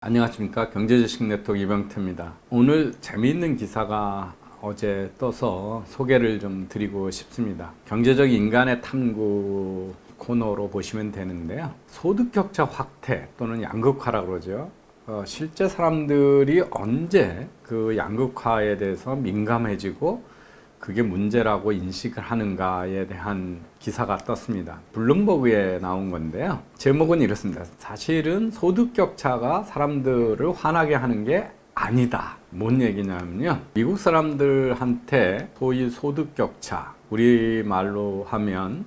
안녕하십니까. 경제지식 네트워크 이병태입니다. 오늘 재미있는 기사가 어제 떠서 소개를 좀 드리고 싶습니다. 경제적 인간의 탐구 코너로 보시면 되는데요. 소득격차 확대 또는 양극화라고 그러죠. 실제 사람들이 언제 그 양극화에 대해서 민감해지고 그게 문제라고 인식을 하는가에 대한 기사가 떴습니다. 블룸버그에 나온 건데요. 제목은 이렇습니다. 사실은 소득격차가 사람들을 화나게 하는 게 아니다. 뭔 얘기냐면요. 미국 사람들한테 소위 소득격차, 우리말로 하면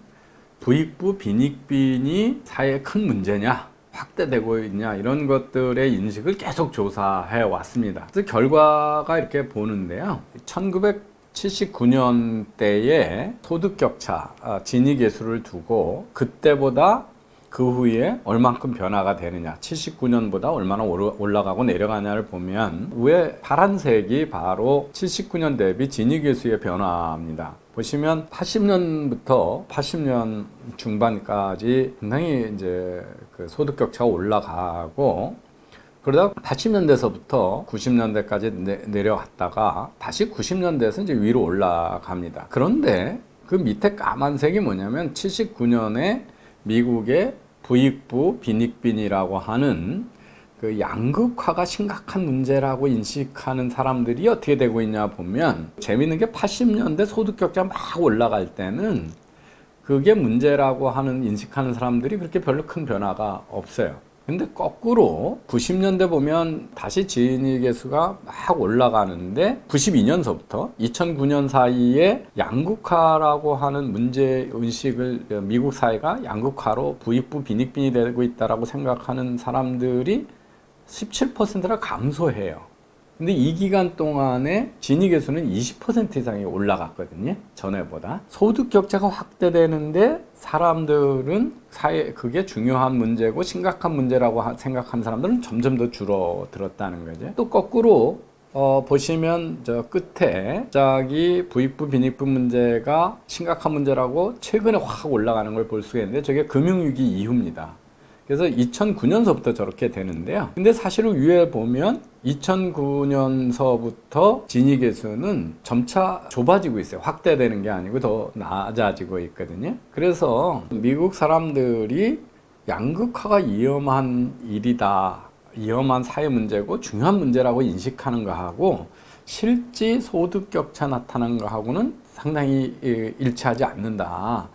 부익부 빈익빈이 사회에 큰 문제냐, 확대되고 있냐, 이런 것들의 인식을 계속 조사해 왔습니다. 그래서 결과가 이렇게 보는데요. 1979년대에 소득격차, 지니계수를 두고 그때보다 그 후에 얼만큼 변화가 되느냐, 79년보다 얼마나 올라가고 내려가냐를 보면 위에 파란색이 바로 79년 대비 지니계수의 변화입니다. 보시면 80년부터 80년 중반까지 상당히 이제 그 소득격차가 올라가고, 그러다가 80년대서부터 90년대까지 내려갔다가 다시 90년대에서 이제 위로 올라갑니다. 그런데 그 밑에 까만색이 뭐냐면 79년에 미국의 부익부 빈익빈이라고 하는 그 양극화가 심각한 문제라고 인식하는 사람들이 어떻게 되고 있냐 보면, 재밌는 게 80년대 소득격차 막 올라갈 때는 그게 문제라고 하는 인식하는 사람들이 그렇게 별로 큰 변화가 없어요. 근데 거꾸로 90년대 보면 다시 지니계수가 막 올라가는데 92년서부터 2009년 사이에 양극화라고 하는 문제 의식을, 미국 사회가 양극화로 부익부 빈익빈이 되고 있다라고 생각하는 사람들이 17%나 감소해요. 근데 이 기간 동안에 지니계수는 20% 이상이 올라갔거든요. 전에보다. 소득격차가 확대되는데 사람들은 그게 중요한 문제고 심각한 문제라고 생각하는 사람들은 점점 더 줄어들었다는 거죠. 또 거꾸로 보시면 저 끝에 갑자기 부익부 빈익부 문제가 심각한 문제라고 최근에 확 올라가는 걸 볼 수가 있는데, 저게 금융위기 이후입니다. 그래서 2009년서부터 저렇게 되는데요. 근데 사실은 위에 보면 2009년서부터 지니계수는 점차 좁아지고 있어요. 확대되는 게 아니고 더 낮아지고 있거든요. 그래서 미국 사람들이 양극화가 위험한 일이다, 위험한 사회 문제고 중요한 문제라고 인식하는 거하고 실제 소득격차 나타나는 거하고는 상당히 일치하지 않는다.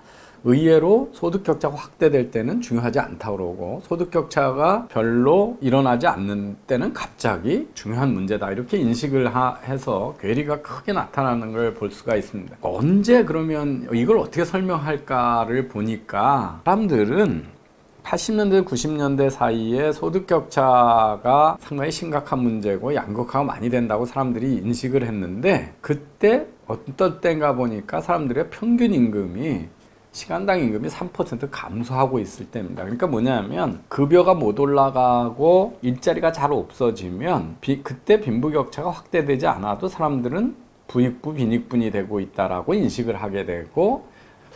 의외로 소득격차가 확대될 때는 중요하지 않다고 그러고, 소득격차가 별로 일어나지 않는 때는 갑자기 중요한 문제다, 이렇게 인식을 해서 괴리가 크게 나타나는 걸 볼 수가 있습니다. 언제 그러면 이걸 어떻게 설명할까를 보니까, 사람들은 80년대, 90년대 사이에 소득격차가 상당히 심각한 문제고 양극화가 많이 된다고 사람들이 인식을 했는데, 그때 어떤 때인가 보니까 사람들의 평균 임금이, 시간당 임금이 3% 감소하고 있을 때입니다. 그러니까 뭐냐면 급여가 못 올라가고 일자리가 잘 없어지면 그때 빈부격차가 확대되지 않아도 사람들은 부익부 빈익분이 되고 있다라고 인식을 하게 되고,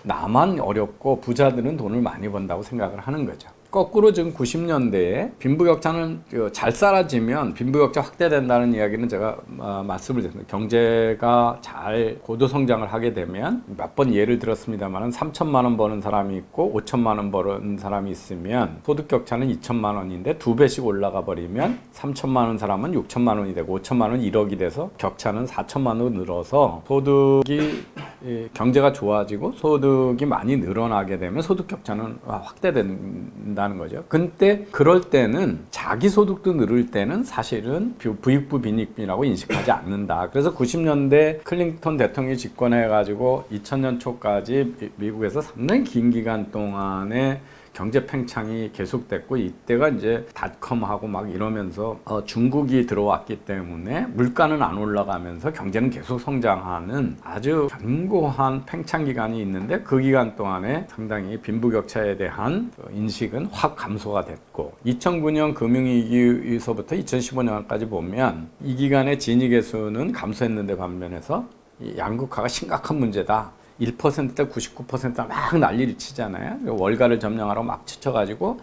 나만 어렵고 부자들은 돈을 많이 번다고 생각을 하는 거죠. 거꾸로 지금 90년대에 빈부격차는 잘 사라지면 빈부격차 확대된다는 이야기는 제가 말씀을 드렸습니다. 경제가 잘 고도성장을 하게 되면 몇 번 예를 들었습니다만 3천만 원 버는 사람이 있고 5천만 원 버는 사람이 있으면 소득격차는 2천만 원인데 2배씩 올라가 버리면 3천만 원 사람은 6천만 원이 되고 5천만 원 1억이 돼서 격차는 4천만 원으로 늘어서 소득이, 경제가 좋아지고 소득이 많이 늘어나게 되면 소득격차는 확대된다는 거죠. 근데 그럴 때는 자기 소득도 늘을 때는 사실은 부익부 빈익빈이라고 인식하지 않는다. 그래서 90년대 클린턴 대통령이 집권해가지고 2000년 초까지 미국에서 상당히 긴 기간 동안에 경제 팽창이 계속됐고, 이때가 이제 닷컴하고 막 이러면서 중국이 들어왔기 때문에 물가는 안 올라가면서 경제는 계속 성장하는 아주 견고한 팽창 기간이 있는데, 그 기간 동안에 상당히 빈부격차에 대한 인식은 확 감소가 됐고, 2009년 금융위기에서부터 2015년까지 보면 이 기간에 지니계수는 감소했는데 반면에서 양극화가 심각한 문제다, 1%대 99%막 난리를 치잖아요. 월가를 점령하러 막 치쳐가지고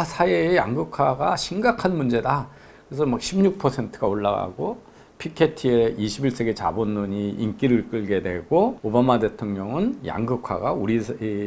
사회의 양극화가 심각한 문제다, 그래서 막 16%가 올라가고 피케티의 21세기 자본론이 인기를 끌게 되고 오바마 대통령은 양극화가 우리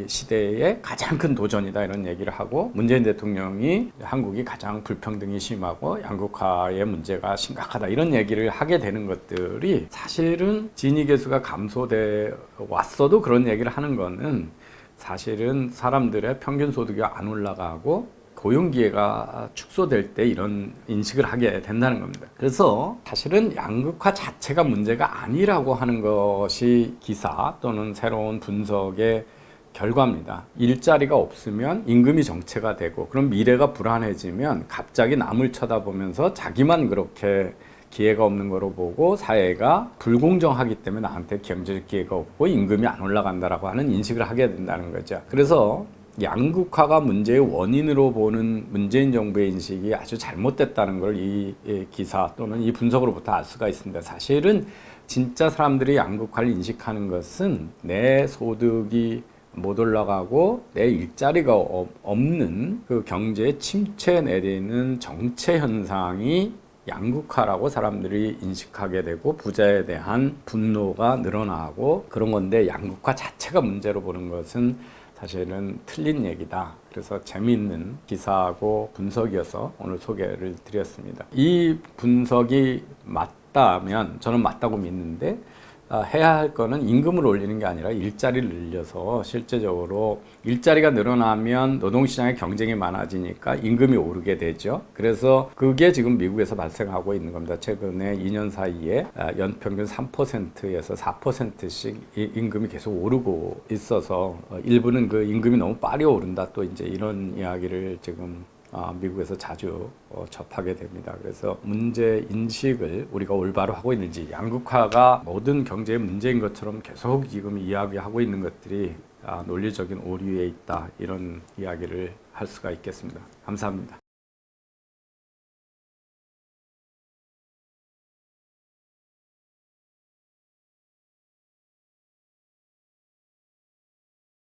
시대의 가장 큰 도전이다 이런 얘기를 하고 문재인 대통령이 한국이 가장 불평등이 심하고 양극화의 문제가 심각하다 이런 얘기를 하게 되는 것들이 사실은 지니계수가 감소돼 왔어도 그런 얘기를 하는 거는 사실은 사람들의 평균 소득이 안 올라가고 고용 기회가 축소될 때 이런 인식을 하게 된다는 겁니다. 그래서 사실은 양극화 자체가 문제가 아니라고 하는 것이 기사 또는 새로운 분석의 결과입니다. 일자리가 없으면 임금이 정체가 되고 그럼 미래가 불안해지면 갑자기 남을 쳐다보면서 자기만 그렇게 기회가 없는 거로 보고 사회가 불공정하기 때문에 나한테 경제적 기회가 없고 임금이 안 올라간다라고 하는 인식을 하게 된다는 거죠. 그래서 양극화가 문제의 원인으로 보는 문재인 정부의 인식이 아주 잘못됐다는 걸 이 기사 또는 이 분석으로부터 알 수가 있습니다. 사실은 진짜 사람들이 양극화를 인식하는 것은 내 소득이 못 올라가고 내 일자리가 없는 그 경제의 침체 내리는 정체 현상이 양극화라고 사람들이 인식하게 되고 부자에 대한 분노가 늘어나고 그런 건데 양극화 자체가 문제로 보는 것은 사실은 틀린 얘기다. 그래서 재미있는 기사하고 분석이어서 오늘 소개를 드렸습니다. 이 분석이 맞다면 저는 맞다고 믿는데 해야 할 거는 임금을 올리는 게 아니라 일자리를 늘려서 실제적으로 일자리가 늘어나면 노동시장의 경쟁이 많아지니까 임금이 오르게 되죠. 그래서 그게 지금 미국에서 발생하고 있는 겁니다. 최근에 2년 사이에 연평균 3%에서 4%씩 임금이 계속 오르고 있어서 일부는 그 임금이 너무 빨리 오른다 또 이제 이런 이야기를 지금 미국에서 자주 접하게 됩니다. 그래서 문제 인식을 우리가 올바로 하고 있는지 양극화가 모든 경제의 문제인 것처럼 계속 지금 이야기하고 있는 것들이 논리적인 오류에 있다 이런 이야기를 할 수가 있겠습니다. 감사합니다.